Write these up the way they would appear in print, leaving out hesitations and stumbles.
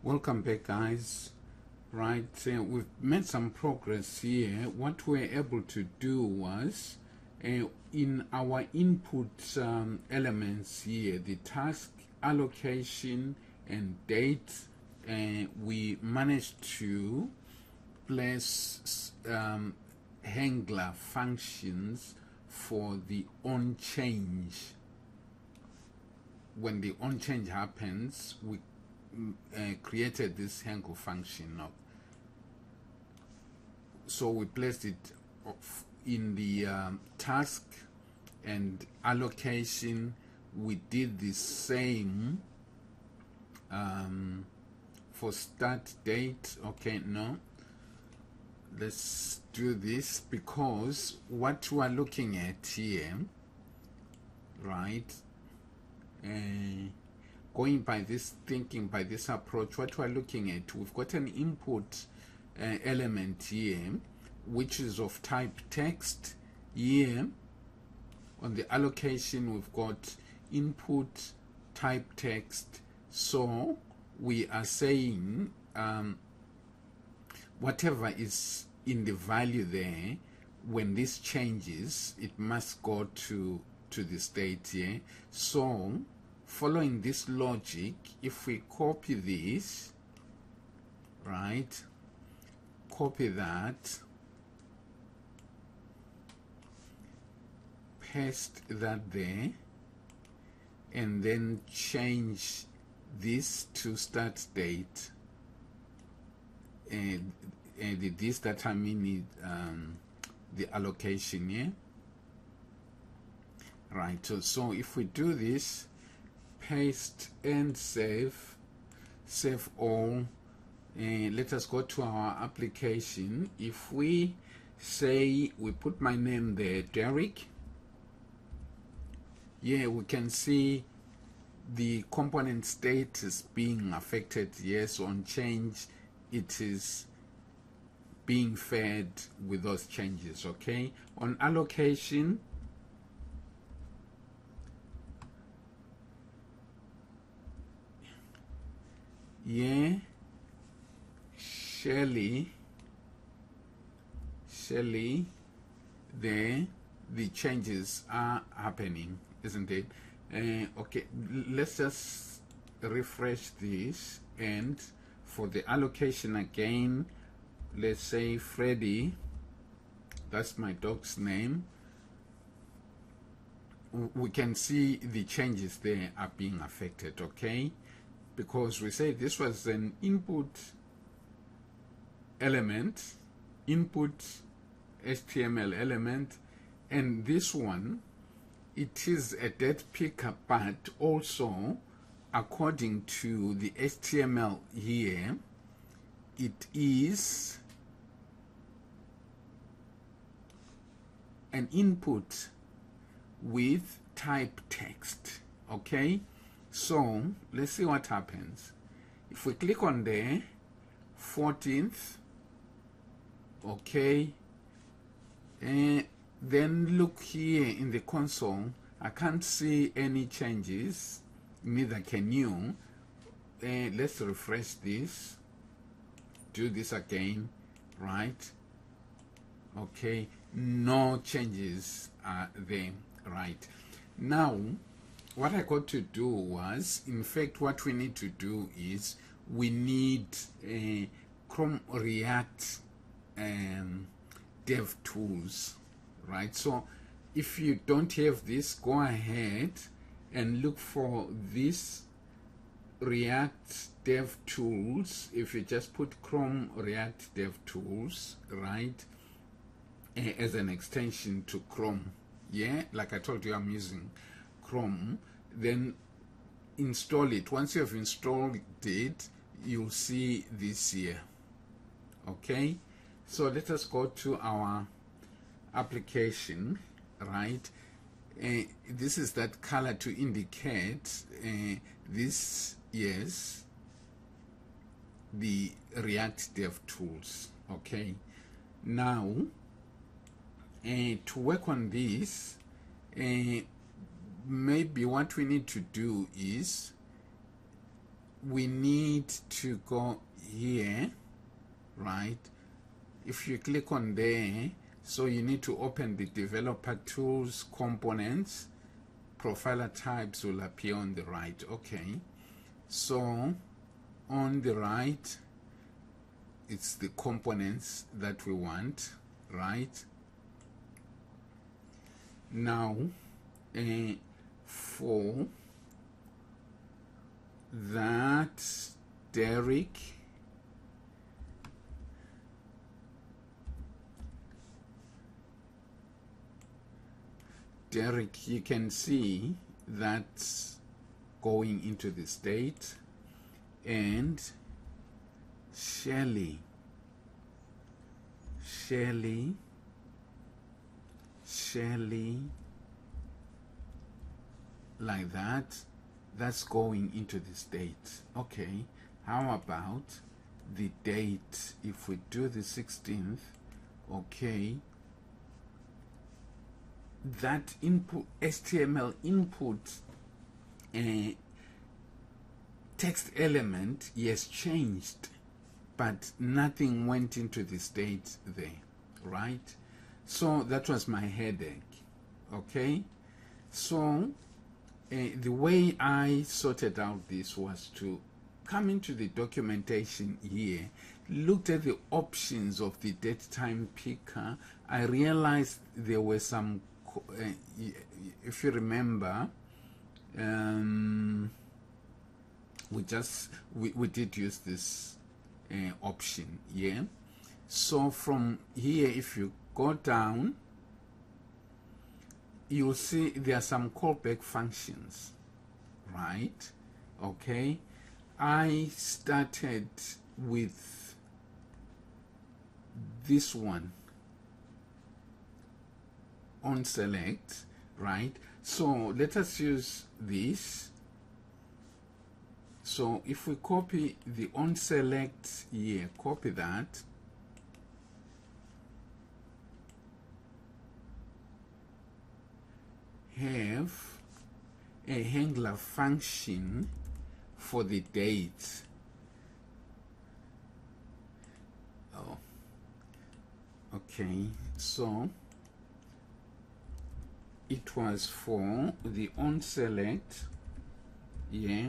Welcome back, guys. Right, we've made some progress here. What we're able to do was in our input elements here, the task, allocation, and date, we managed to place handler functions for the on change. When the on change happens, we created this handle function now. So we placed it in the task and allocation. We did the same for start date. Okay, no, let's do this because what we are looking at here, right, going by this thinking, by this approach, what we're looking at, we've got an input element here which is of type text. Here on the allocation we've got input type text, so we are saying whatever is in the value there, when this changes it must go to the state here. So following this logic, if we copy this, right, copy that, paste that there, and then change this to start date, and this that I mean the allocation here, right. So if we do this, paste and save all, and let us go to our application. If we say we put my name there, Derek, yeah, we can see the component state is being affected. Yes, on change it is being fed with those changes. Okay, on allocation, yeah, Shelly, there the changes are happening, isn't it? Okay, let's just refresh this, and for the allocation again, let's say Freddy, that's my dog's name. We can see the changes there are being affected. Okay, because we say this was an input element, input HTML element, and this one, it is a Datepicker, but also according to the HTML here, it is an input with type text. Okay, so let's see what happens. If we click on there, 14th, okay, and then look here in the console, I can't see any changes, neither can you. Let's refresh this, do this again, right? Okay, no changes are there. Right, now what I got to do was, in fact what we need to do is we need a Chrome React dev tools, right? So if you don't have this, go ahead and look for this React dev tools. If you just put Chrome React dev tools, right, as an extension to Chrome, yeah, like I told you, I'm using Chrome, then install it. Once you have installed it, you'll see this here. Okay, so let us go to our application, right? This is that color to indicate this is the React dev tools. Okay, now to work on this, maybe what we need to do is we need to go here, right? If you click on there, so you need to open the developer tools components. Profiler types will appear on the right. Okay, so on the right, it's the components that we want, right? Now, for that, Derek, you can see that's going into the state, and Shelly, like that, that's going into the state. Okay, how about the date? If we do the 16th, okay, that input, HTML input text element, yes, changed, but nothing went into the state there, right? So that was my headache. Okay, so the way I sorted out this was to come into the documentation here, looked at the options of the Datepicker. I realized there were some, if you remember, we did use this option, yeah. So from here, if you go down, you'll see there are some callback functions, right? Okay, I started with this one on select, right? So let us use this. So if we copy the on select here, copy that, have a handler function for the date. Oh, okay, so it was for the on select, yeah,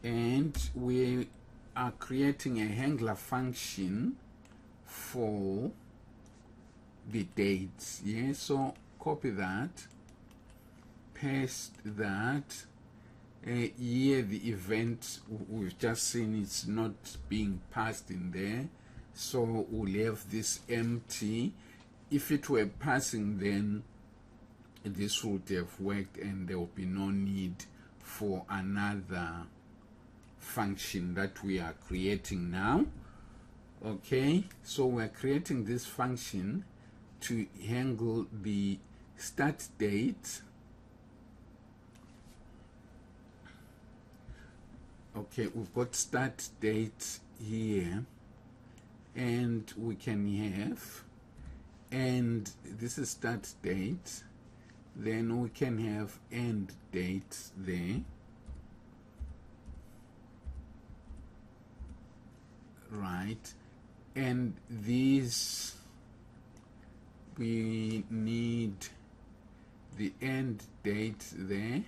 and we are creating a handler function for the dates, yeah. So copy that, paste that, here the event we've just seen it's not being passed in there, so we'll have this empty. If it were passing, then this would have worked and there will be no need for another function that we are creating now. Okay, so we're creating this function to handle the start date. Okay, we've got start date here, and we can have, and this is start date, then we can have end date there, right? And these, we need the end date there,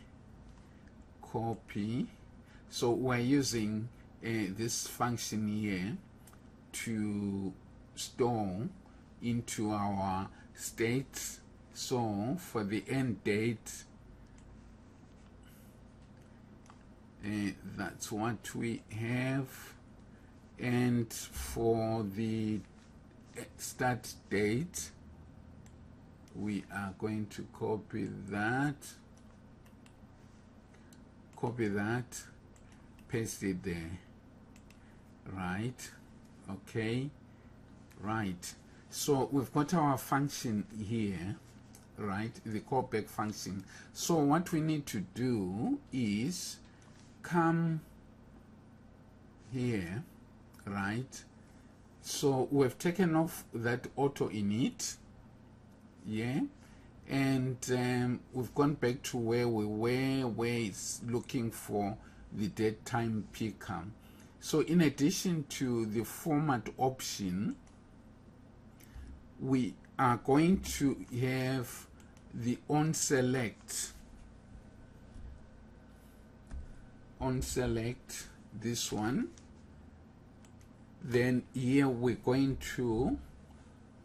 copy. So we're using this function here to store into our state. So for the end date, that's what we have, and for the start date, we are going to copy that, paste it there, right? Okay, right. So we've got our function here, right? The callback function. So what we need to do is come here, right? So we've taken off that auto init, yeah, and we've gone back to where we were, where it's looking for the Datepicker. So in addition to the format option, we are going to have the onSelect, this one. Then here we're going to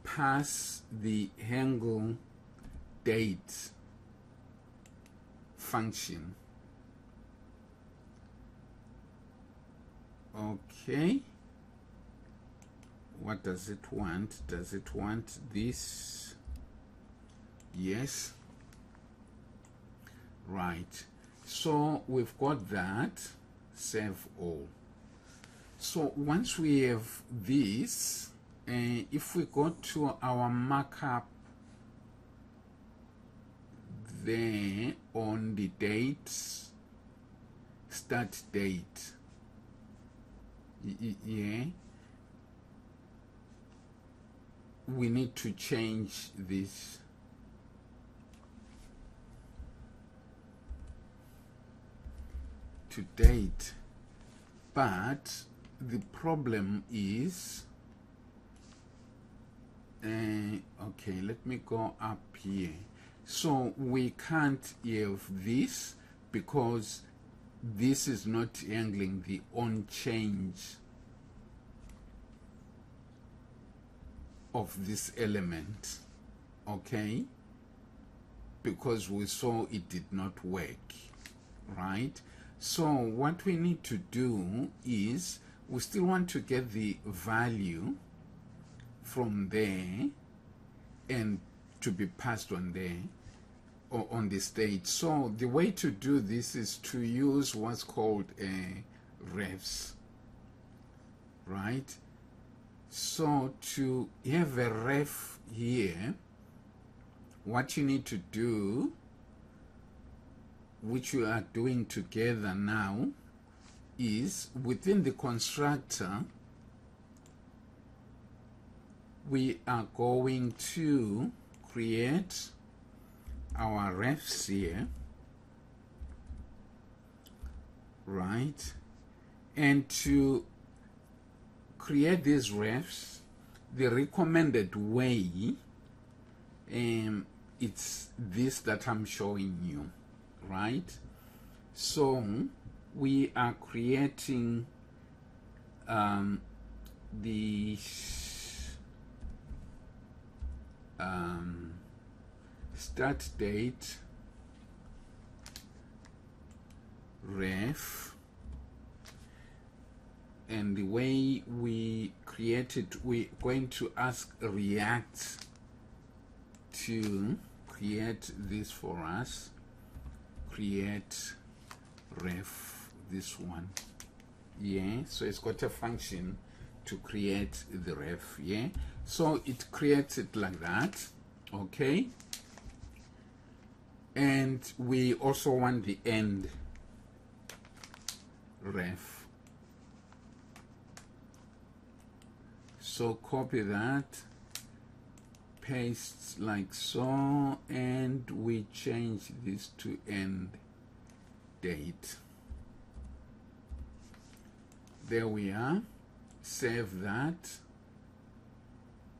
pass the handle date function. Okay, what does it want? Does it want this? Yes. Right, so we've got that. Save all. So once we have this, if we go to our markup there on the date, start date, yeah, we need to change this to date, but the problem is, okay, let me go up here. So we can't have this because this is not handling the on change of this element, okay, because we saw it did not work, right? So what we need to do is we still want to get the value from there and to be passed on there or on the state. So the way to do this is to use what's called refs, right? So to have a ref here, what you need to do, which you are doing together now, is within the constructor we are going to create our refs here, right? And to create these refs, the recommended way, it's this that I'm showing you, right? So we are creating the start date ref, and the way we create it, we're going to ask React to create this for us. Create ref, this one, yeah. So it's got a function to create the ref, yeah. So it creates it like that, okay. And we also want the end ref. So copy that, paste like so, and we change this to end date. There we are. Save that.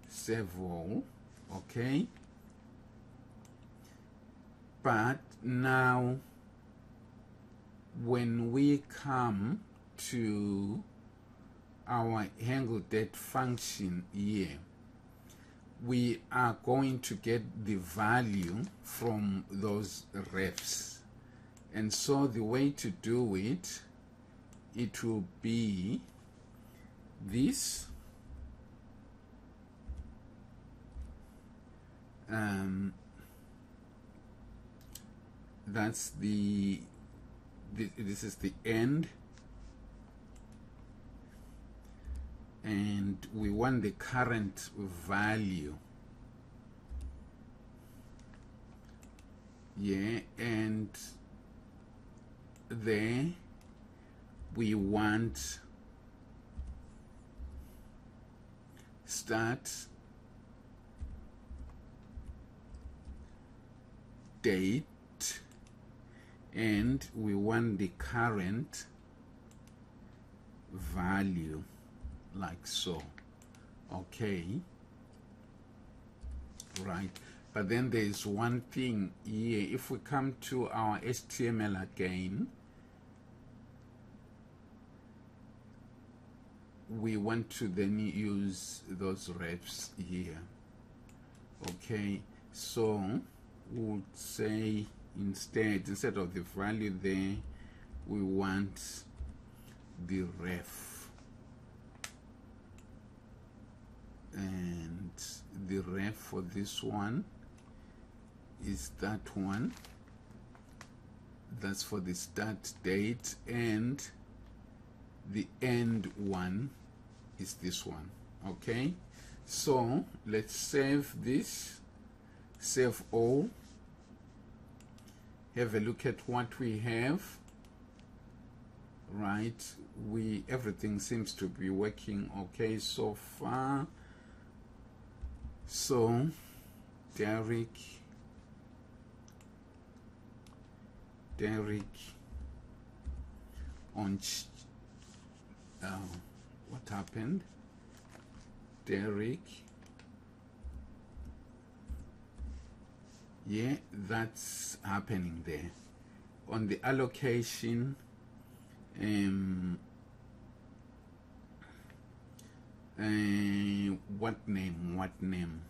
Save all. Okay. But now when we come to our handle date function here, we are going to get the value from those refs. And so the way to do it, it will be this. That's this is the end, and we want the current value, yeah, and there we want start date, and we want the current value like so. Okay, right. But then there is one thing here. If we come to our HTML again, we want to then use those refs here. Okay, so we'll say instead of the value there, we want the ref, and the ref for this one is that one. That's for the start date, and the end one is this one. Okay, so let's save this, save all, have a look at what we have. Right, everything seems to be working okay so far. So Derek on what happened? Derek, yeah, that's happening there. On the allocation, what name?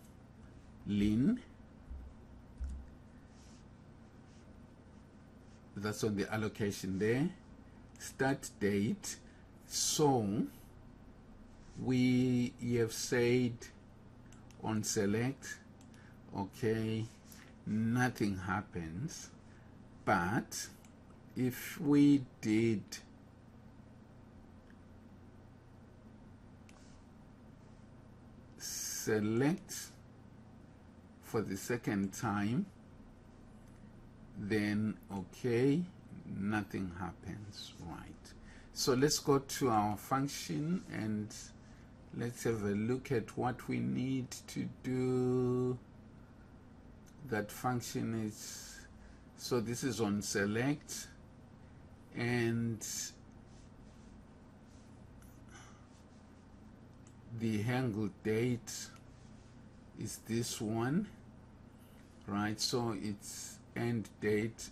Lynn. That's on the allocation there. Start date. So we have said on select, okay, nothing happens. But if we did select for the second time, then okay, nothing happens. Right, so let's go to our function and let's have a look at what we need to do. That function is, so this is on select, and the handle date is this one, right? So it's end date,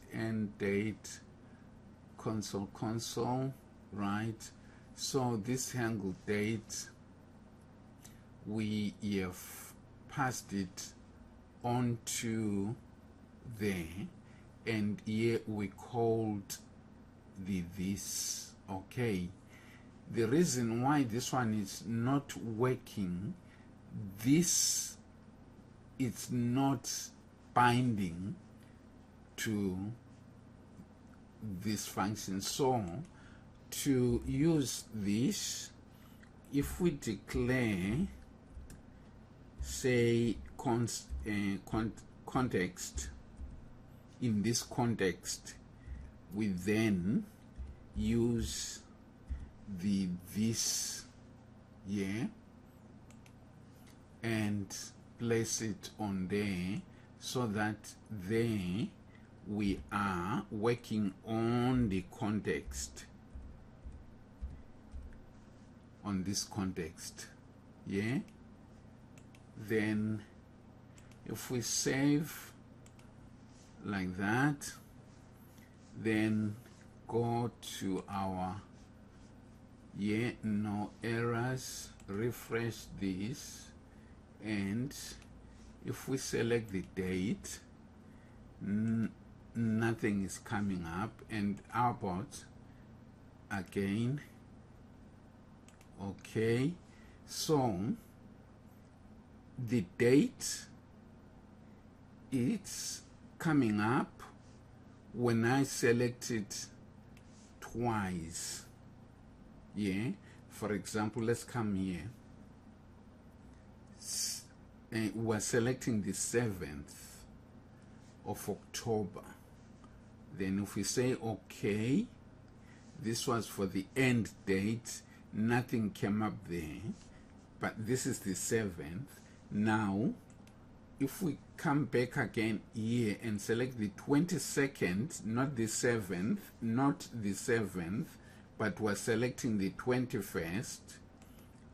console, right? So this handle date, we have passed it onto there, and here we called the this. Okay, the reason why this one is not working, this it's not binding to this function. So to use this, if we declare, say, context, in this context, we then use the this here and place it on there, so that there we are working on the context, on this context, yeah. Then if we save like that, then go to our, yeah, no errors, refresh this, and if we select the date, nothing is coming up. And about again, okay, so the date, it's coming up when I select it twice, yeah. For example, let's come here, we're selecting the 7th of October. Then if we say okay, this was for the end date, nothing came up there, but this is the 7th. Now if we come back again here and select the 22nd, not the 7th, but we're selecting the 21st,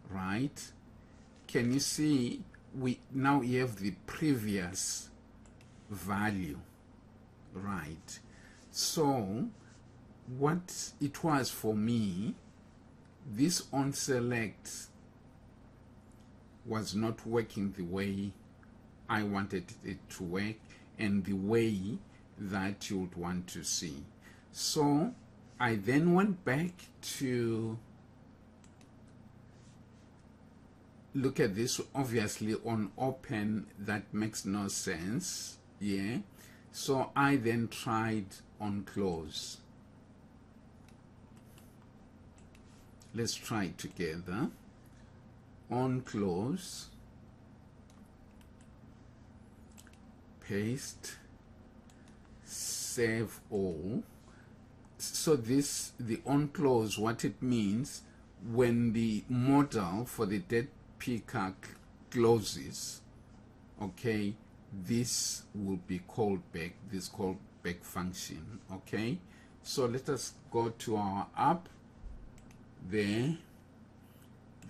right? Can you see we now have the previous value, right? So what it was for me, this on select was not working the way I wanted it to work and the way that you would want to see. So I then went back to look at this. Obviously on open that makes no sense, yeah. So I then tried on close. Let's try it together. On close, paste, save all. So this, the on close, what it means, when the model for the Datepicker closes, okay, this will be called back, this called back function, okay. So let us go to our app. There,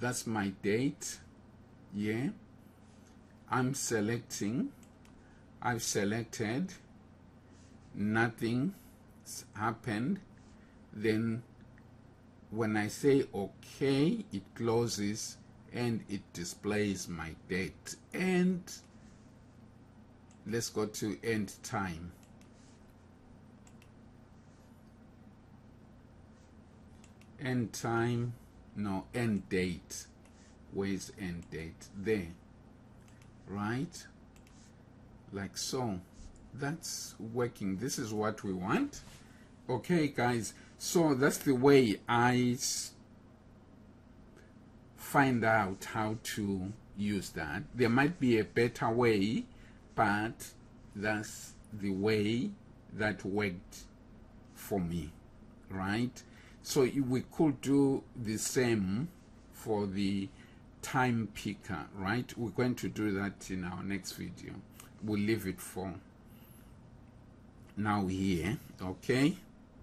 that's my date, yeah. I'm selecting, I've selected, nothing happened. Then when I say okay, it closes and it displays my date. And let's go to end time. End time, no, end date. Where's end date? There, right? Like so. That's working. This is what we want. Okay, guys, so that's the way I find out how to use that. There might be a better way, but that's the way that worked for me, right? So we could do the same for the Timepicker, right? We're going to do that in our next video. We'll leave it for now here, okay?